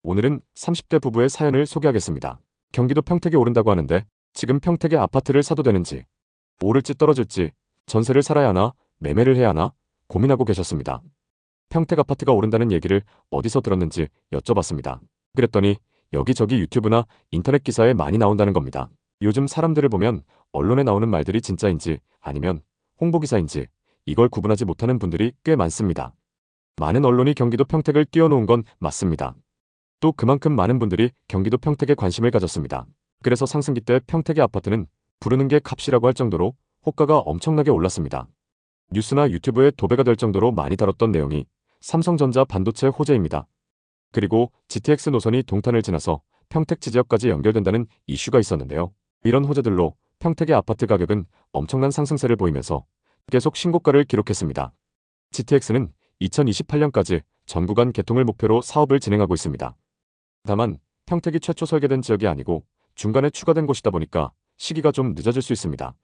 오늘은 30대 부부의 사연을 소개하겠습니다. 경기도 평택에 오른다고 하는데 지금 평택에 아파트를 사도 되는지, 오를지 떨어질지, 전세를 살아야 하나, 매매를 해야 하나 고민하고 계셨습니다. 평택 아파트가 오른다는 얘기를 어디서 들었는지 여쭤봤습니다. 그랬더니 여기저기 유튜브나 인터넷 기사에 많이 나온다는 겁니다. 요즘 사람들을 보면 언론에 나오는 말들이 진짜인지 아니면 홍보기사인지 이걸 구분하지 못하는 분들이 꽤 많습니다. 많은 언론이 경기도 평택을 띄워놓은 건 맞습니다. 또 그만큼 많은 분들이 경기도 평택에 관심을 가졌습니다. 그래서 상승기 때 평택의 아파트는 부르는 게 값이라고 할 정도로 호가가 엄청나게 올랐습니다. 뉴스나 유튜브에 도배가 될 정도로 많이 다뤘던 내용이 삼성전자 반도체 호재입니다. 그리고 GTX 노선이 동탄을 지나서 평택 지역까지 연결된다는 이슈가 있었는데요. 이런 호재들로 평택의 아파트 가격은 엄청난 상승세를 보이면서 계속 신고가를 기록했습니다. GTX는 2028년까지 전 구간 개통을 목표로 사업을 진행하고 있습니다. 다만 평택이 최초 설계된 지역이 아니고 중간에 추가된 곳이다 보니까 시기가 좀 늦어질 수 있습니다.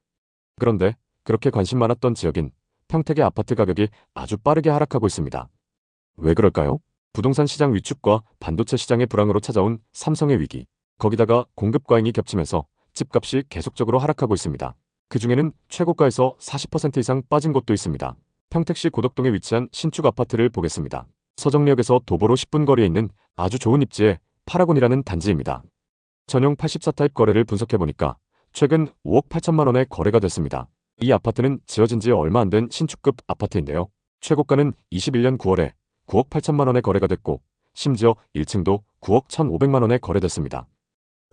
그런데 그렇게 관심 많았던 지역인 평택의 아파트 가격이 아주 빠르게 하락하고 있습니다. 왜 그럴까요? 부동산 시장 위축과 반도체 시장의 불황으로 찾아온 삼성의 위기, 거기다가 공급 과잉이 겹치면서 집값이 계속적으로 하락하고 있습니다. 그 중에는 최고가에서 40% 이상 빠진 곳도 있습니다. 평택시 고덕동에 위치한 신축 아파트를 보겠습니다. 서정리역에서 도보로 10분 거리에 있는 아주 좋은 입지의 파라곤이라는 단지입니다. 전용 84타입 거래를 분석해보니까 최근 5억 8천만 원에 거래가 됐습니다. 이 아파트는 지어진 지 얼마 안 된 신축급 아파트인데요. 최고가는 21년 9월에 9억 8천만 원에 거래가 됐고 심지어 1층도 9억 1,500만 원에 거래됐습니다.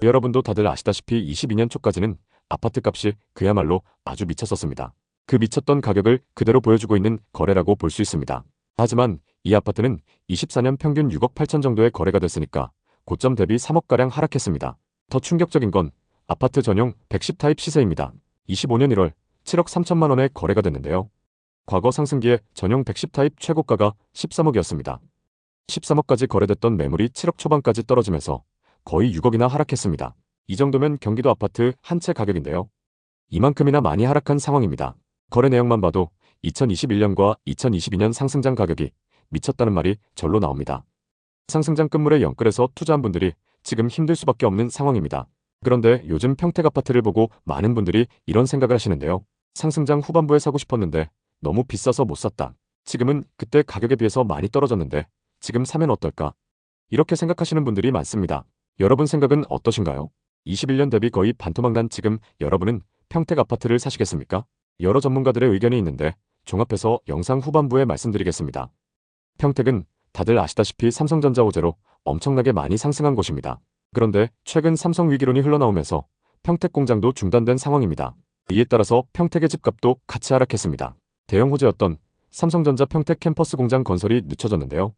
여러분도 다들 아시다시피 22년 초까지는 아파트 값이 그야말로 아주 미쳤었습니다. 그 미쳤던 가격을 그대로 보여주고 있는 거래라고 볼 수 있습니다. 하지만 이 아파트는 24년 평균 6억 8천 정도의 거래가 됐으니까 고점 대비 3억가량 하락했습니다. 더 충격적인 건 아파트 전용 110타입 시세입니다. 25년 1월 7억 3천만 원에 거래가 됐는데요. 과거 상승기에 전용 110타입 최고가가 13억이었습니다. 13억까지 거래됐던 매물이 7억 초반까지 떨어지면서 거의 6억이나 하락했습니다. 이 정도면 경기도 아파트 한 채 가격인데요. 이만큼이나 많이 하락한 상황입니다. 거래 내용만 봐도 2021년과 2022년 상승장 가격이 미쳤다는 말이 절로 나옵니다. 상승장 끝물에 영끌해서 투자한 분들이 지금 힘들 수밖에 없는 상황입니다. 그런데 요즘 평택 아파트를 보고 많은 분들이 이런 생각을 하시는데요. 상승장 후반부에 사고 싶었는데 너무 비싸서 못 샀다. 지금은 그때 가격에 비해서 많이 떨어졌는데 지금 사면 어떨까? 이렇게 생각하시는 분들이 많습니다. 여러분 생각은 어떠신가요? 21년 대비 거의 반토막 난 지금 여러분은 평택 아파트를 사시겠습니까? 여러 전문가들의 의견이 있는데 종합해서 영상 후반부에 말씀드리겠습니다. 평택은 다들 아시다시피 삼성전자 호재로 엄청나게 많이 상승한 곳입니다. 그런데 최근 삼성 위기론이 흘러나오면서 평택 공장도 중단된 상황입니다. 이에 따라서 평택의 집값도 같이 하락했습니다. 대형 호재였던 삼성전자 평택 캠퍼스 공장 건설이 늦춰졌는데요.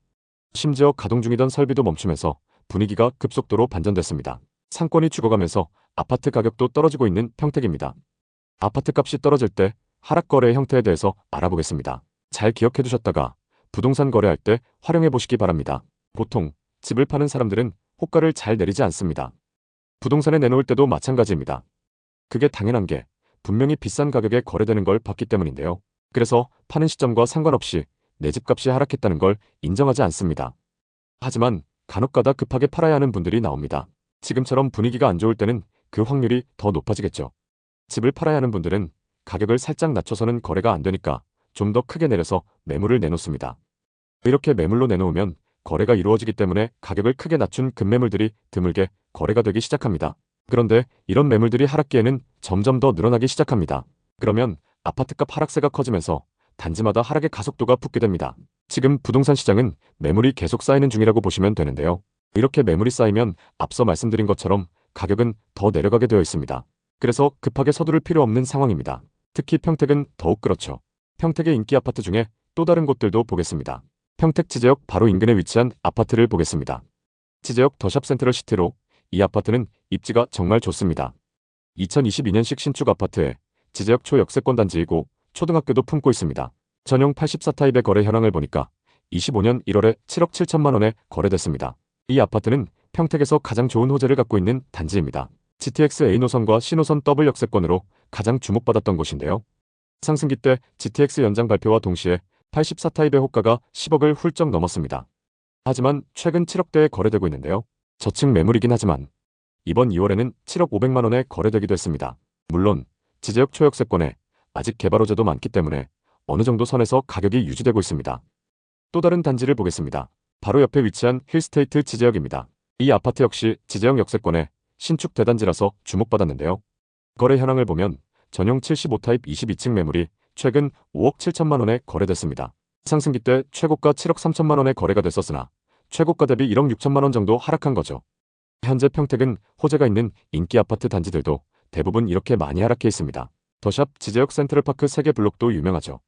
심지어 가동 중이던 설비도 멈추면서 분위기가 급속도로 반전됐습니다. 상권이 죽어가면서 아파트 가격도 떨어지고 있는 평택입니다. 아파트 값이 떨어질 때 하락 거래의 형태에 대해서 알아보겠습니다. 잘 기억해 두셨다가 부동산 거래할 때 활용해 보시기 바랍니다. 보통 집을 파는 사람들은 호가를 잘 내리지 않습니다. 부동산에 내놓을 때도 마찬가지입니다. 그게 당연한 게 분명히 비싼 가격에 거래되는 걸 봤기 때문인데요. 그래서 파는 시점과 상관없이 내 집값이 하락했다는 걸 인정하지 않습니다. 하지만 간혹가다 급하게 팔아야 하는 분들이 나옵니다. 지금처럼 분위기가 안 좋을 때는 그 확률이 더 높아지겠죠. 집을 팔아야 하는 분들은 가격을 살짝 낮춰서는 거래가 안 되니까 좀 더 크게 내려서 매물을 내놓습니다. 이렇게 매물로 내놓으면 거래가 이루어지기 때문에 가격을 크게 낮춘 급매물들이 드물게 거래가 되기 시작합니다. 그런데 이런 매물들이 하락기에는 점점 더 늘어나기 시작합니다. 그러면 아파트값 하락세가 커지면서 단지마다 하락의 가속도가 붙게 됩니다. 지금 부동산 시장은 매물이 계속 쌓이는 중이라고 보시면 되는데요. 이렇게 매물이 쌓이면 앞서 말씀드린 것처럼 가격은 더 내려가게 되어 있습니다. 그래서 급하게 서두를 필요 없는 상황입니다. 특히 평택은 더욱 그렇죠. 평택의 인기 아파트 중에 또 다른 곳들도 보겠습니다. 평택 지제역 바로 인근에 위치한 아파트를 보겠습니다. 지제역 더샵 센트럴 시티로 이 아파트는 입지가 정말 좋습니다. 2022년식 신축 아파트에 지제역 초역세권 단지이고 초등학교도 품고 있습니다. 전용 84타입의 거래 현황을 보니까 25년 1월에 7억 7천만 원에 거래됐습니다. 이 아파트는 평택에서 가장 좋은 호재를 갖고 있는 단지입니다. GTX A노선과 C노선 더블 역세권으로 가장 주목받았던 곳인데요. 상승기 때 GTX 연장 발표와 동시에 84타입의 호가가 10억을 훌쩍 넘었습니다. 하지만 최근 7억대에 거래되고 있는데요. 저층 매물이긴 하지만 이번 2월에는 7억 500만 원에 거래되기도 했습니다. 물론 지제역 초역세권에 아직 개발 호재도 많기 때문에 어느 정도 선에서 가격이 유지되고 있습니다. 또 다른 단지를 보겠습니다. 바로 옆에 위치한 힐스테이트 지제역입니다. 이 아파트 역시 지제역 역세권에 신축 대단지라서 주목받았는데요. 거래 현황을 보면 전용 75타입 22층 매물이 최근 5억 7천만 원에 거래됐습니다. 상승기 때 최고가 7억 3천만 원에 거래가 됐었으나 최고가 대비 1억 6천만 원 정도 하락한 거죠. 현재 평택은 호재가 있는 인기 아파트 단지들도 대부분 이렇게 많이 하락해 있습니다. 더샵 지제역 센트럴파크 3개 블록도 유명하죠.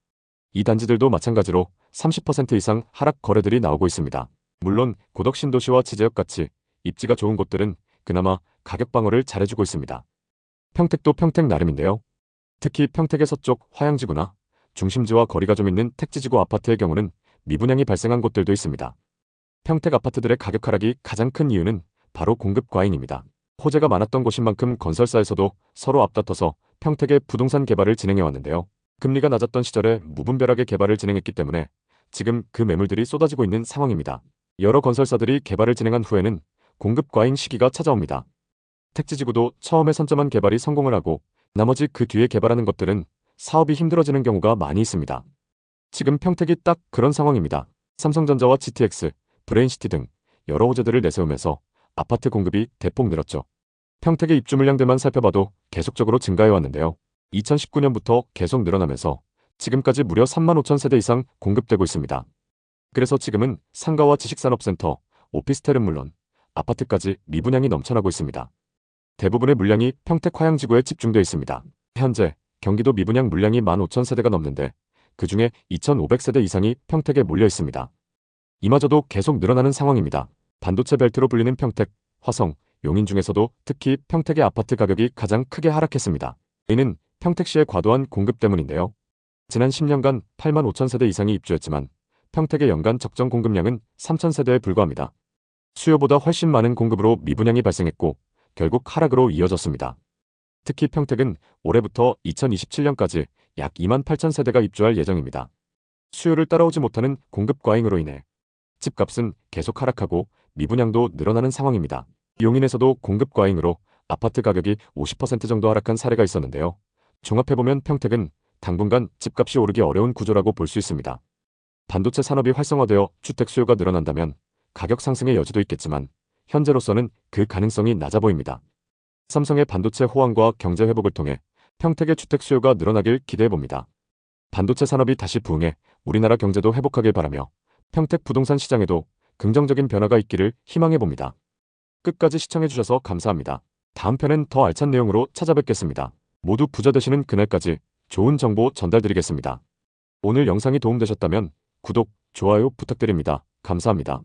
이 단지들도 마찬가지로 30% 이상 하락 거래들이 나오고 있습니다. 물론 고덕 신도시와 지제역같이 입지가 좋은 곳들은 그나마 가격 방어를 잘해주고 있습니다. 평택도 평택 나름인데요. 특히 평택의 서쪽 화양지구나 중심지와 거리가 좀 있는 택지지구 아파트의 경우는 미분양이 발생한 곳들도 있습니다. 평택 아파트들의 가격 하락이 가장 큰 이유는 바로 공급 과잉입니다. 호재가 많았던 곳인 만큼 건설사에서도 서로 앞다퉈서 평택의 부동산 개발을 진행해왔는데요. 금리가 낮았던 시절에 무분별하게 개발을 진행했기 때문에 지금 그 매물들이 쏟아지고 있는 상황입니다. 여러 건설사들이 개발을 진행한 후에는 공급 과잉 시기가 찾아옵니다. 택지지구도 처음에 선점한 개발이 성공을 하고 나머지 그 뒤에 개발하는 것들은 사업이 힘들어지는 경우가 많이 있습니다. 지금 평택이 딱 그런 상황입니다. 삼성전자와 GTX, 브레인시티 등 여러 호재들을 내세우면서 아파트 공급이 대폭 늘었죠. 평택의 입주 물량들만 살펴봐도 계속적으로 증가해왔는데요. 2019년부터 계속 늘어나면서 지금까지 무려 3만 5천 세대 이상 공급되고 있습니다. 그래서 지금은 상가와 지식산업센터, 오피스텔은 물론 아파트까지 미분양이 넘쳐나고 있습니다. 대부분의 물량이 평택 화양지구에 집중되어 있습니다. 현재 경기도 미분양 물량이 15,000세대가 넘는데 그중에 2,500세대 이상이 평택에 몰려 있습니다. 이마저도 계속 늘어나는 상황입니다. 반도체 벨트로 불리는 평택, 화성, 용인 중에서도 특히 평택의 아파트 가격이 가장 크게 하락했습니다. 이는 평택시의 과도한 공급 때문인데요. 지난 10년간 8만 5천 세대 이상이 입주했지만 평택의 연간 적정 공급량은 3천 세대에 불과합니다. 수요보다 훨씬 많은 공급으로 미분양이 발생했고 결국 하락으로 이어졌습니다. 특히 평택은 올해부터 2027년까지 약 2만 8천 세대가 입주할 예정입니다. 수요를 따라오지 못하는 공급 과잉으로 인해 집값은 계속 하락하고 미분양도 늘어나는 상황입니다. 용인에서도 공급 과잉으로 아파트 가격이 50% 정도 하락한 사례가 있었는데요. 종합해보면 평택은 당분간 집값이 오르기 어려운 구조라고 볼 수 있습니다. 반도체 산업이 활성화되어 주택 수요가 늘어난다면 가격 상승의 여지도 있겠지만 현재로서는 그 가능성이 낮아 보입니다. 삼성의 반도체 호황과 경제 회복을 통해 평택의 주택 수요가 늘어나길 기대해봅니다. 반도체 산업이 다시 부흥해 우리나라 경제도 회복하길 바라며 평택 부동산 시장에도 긍정적인 변화가 있기를 희망해봅니다. 끝까지 시청해주셔서 감사합니다. 다음 편엔 더 알찬 내용으로 찾아뵙겠습니다. 모두 부자 되시는 그날까지 좋은 정보 전달드리겠습니다. 오늘 영상이 도움되셨다면 구독, 좋아요 부탁드립니다. 감사합니다.